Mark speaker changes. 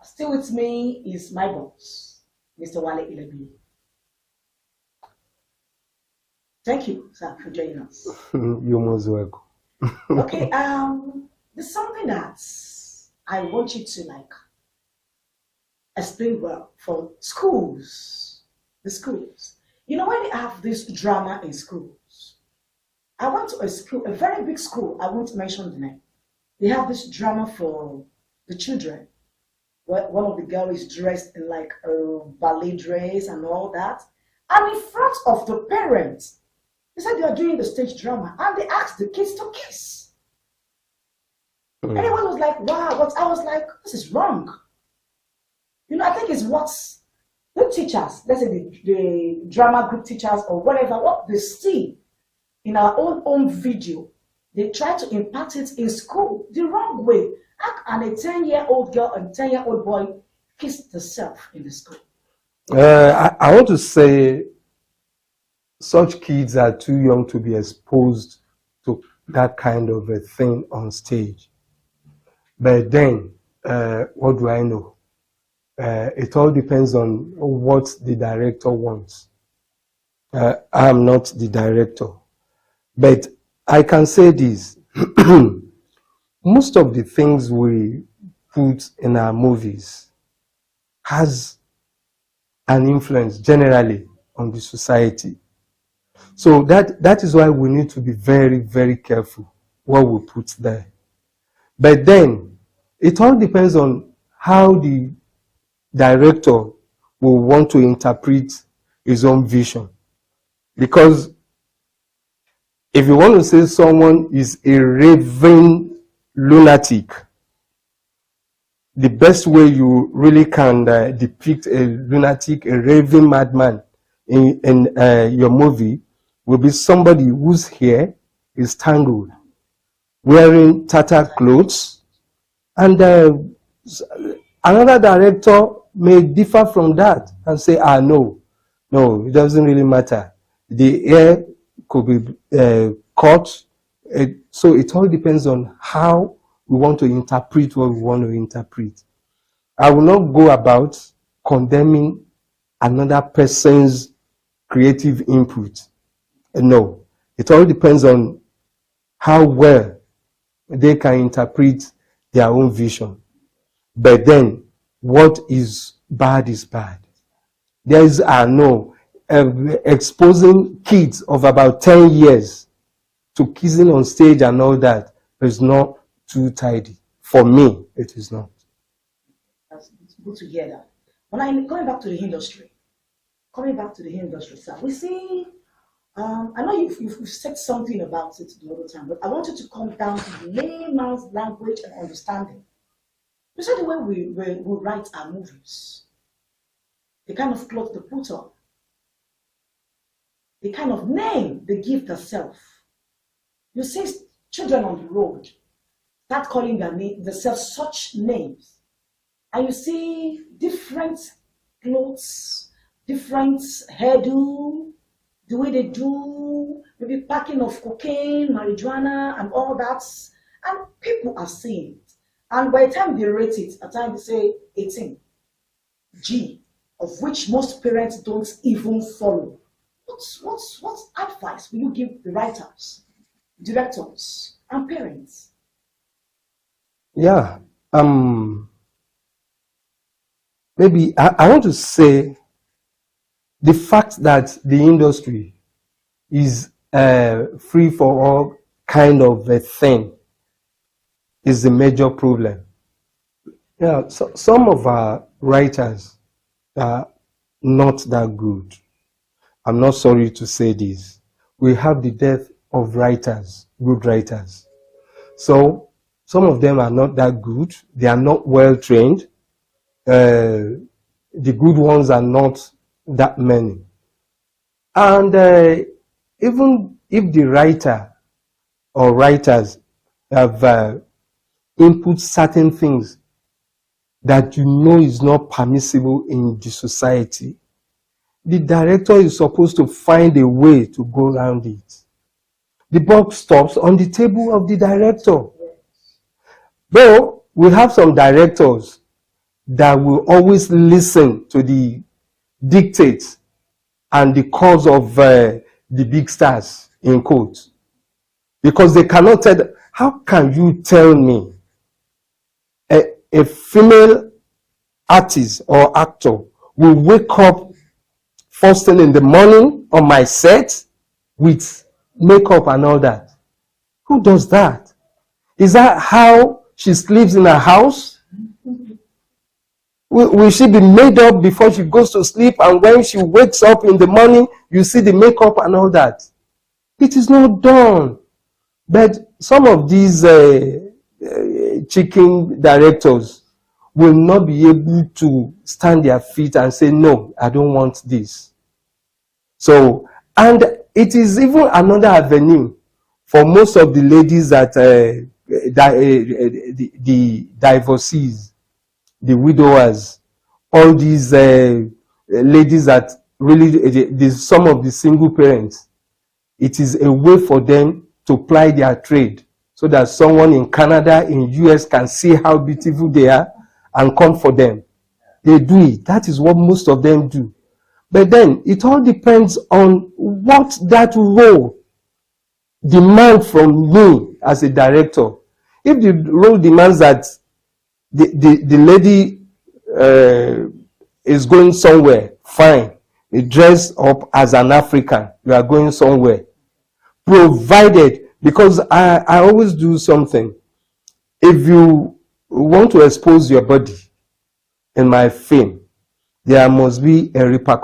Speaker 1: Still with me is my boss, Mr. Wale Ilebiyi. Thank you, sir, for joining us.
Speaker 2: You're most welcome.
Speaker 1: Okay, there's something that I want you to explain well for schools. The schools. You know when they have this drama in schools. I went to a school, a very big school. I won't mention the name. They have this drama for the children. Where one of the girls is dressed in like a ballet dress and all that. And in front of the parents, they said they are doing the stage drama and they asked the kids to kiss. Everyone was like, wow, what? I was like, this is wrong. You know, I think it's what the teachers, let's say the drama group teachers or whatever, what they see in our own video, they try to impart it in school the wrong way. How can a 10-year-old girl and 10-year-old boy kiss themselves in the school?
Speaker 2: I want to say such kids are too young to be exposed to that kind of a thing on stage. But then, what do I know? It all depends on what the director wants. I'm not the director. But I can say this. Most of the things we put in our movies has an influence generally on the society. So that is why we need to be very, very careful what we put there. But then, it all depends on how the director will want to interpret his own vision. Because if you want to say someone is a raving lunatic, the best way you really can depict a lunatic, a raving madman in your movie will be somebody whose hair is tangled, wearing tattered clothes, and another director may differ from that and say, no, it doesn't really matter. The hair could be cut. So it all depends on how we want to interpret what we want to interpret. I will not go about condemning another person's creative input. No, it all depends on how well they can interpret their own vision. But then, what is bad is bad. There is, exposing kids of about 10 years to kissing on stage and all that is not too tidy. For me, it is not.
Speaker 1: That's good to hear that. When I'm coming back to the industry, sir, we see, I know you've said something about it the other time, but I want you to come down to the layman's language and understanding. You said the way we write our movies, the kind of clothes they put on, the kind of name they give themselves. You see children on the road start calling themselves such names. And you see different clothes, different hairdo, the way they do, maybe packing of cocaine, marijuana, and all that. And people are seeing it. And by the time they rate it, at times they say 18. G, of which most parents don't even follow. What advice will you give the writers, directors, and parents?
Speaker 2: Yeah. Maybe I want to say the fact that the industry is free for all kind of a thing is the major problem. Yeah, so some of our writers are not that good. I'm not sorry to say this. We have the death of writers, good writers. So some of them are not that good. They are not well trained. The good ones are not that many. And even if the writer or writers have input certain things that you know is not permissible in the society, the director is supposed to find a way to go around it. The buck stops on the table of the director. Though we have some directors, that will always listen to the dictates and the cause of the big stars, in quotes. Because they cannot tell. How can you tell me a female artist or actor will wake up first thing in the morning on my set with makeup and all that? Who does that? Is that how she sleeps in her house? Will she be made up before she goes to sleep, and when she wakes up in the morning, you see the makeup and all that? It is not done. But some of these chicken directors will not be able to stand their feet and say, no, I don't want this. So, and it is even another avenue for most of the ladies that the divorcees, the widowers, all these ladies that really, some of the single parents, it is a way for them to ply their trade so that someone in Canada, in US can see how beautiful they are and come for them. They do it. That is what most of them do. But then it all depends on what that role demands from me as a director. If the role demands that the lady is going somewhere, fine. You dress up as an African, you are going somewhere. Provided, because I always do something. If you want to expose your body in my film, there must be a repercussion.